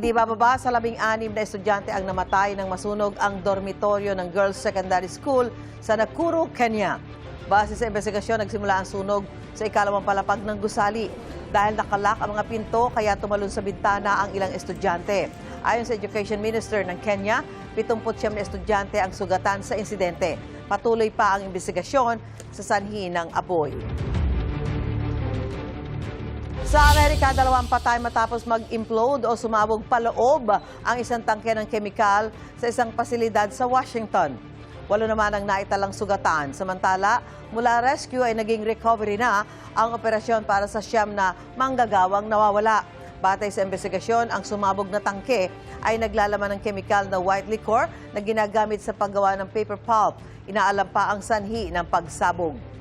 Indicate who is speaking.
Speaker 1: Hindi bababa sa 16 na estudyante ang namatay nang masunog ang dormitoryo ng Girls Secondary School sa Nakuru, Kenya. Base sa investigasyon, nagsimula ang sunog sa ikalawang palapag ng gusali. Dahil nakalak ang mga pinto, kaya tumalon sa bintana ang ilang estudyante. Ayon sa Education Minister ng Kenya, 79 na estudyante ang sugatan sa insidente. Patuloy pa ang investigasyon sa sanhi ng apoy. Sa Amerika, 2 patay matapos mag-implode o sumabog paloob ang isang tangke ng kemikal sa isang pasilidad sa Washington. 8 naman ang naitalang sugatan. Samantala, mula rescue ay naging recovery na ang operasyon para sa 9 na manggagawang nawawala. Batay sa investigasyon, ang sumabog na tangke ay naglalaman ng kemikal na white liquor na ginagamit sa paggawa ng paper pulp. Inaalam pa ang sanhi ng pagsabog.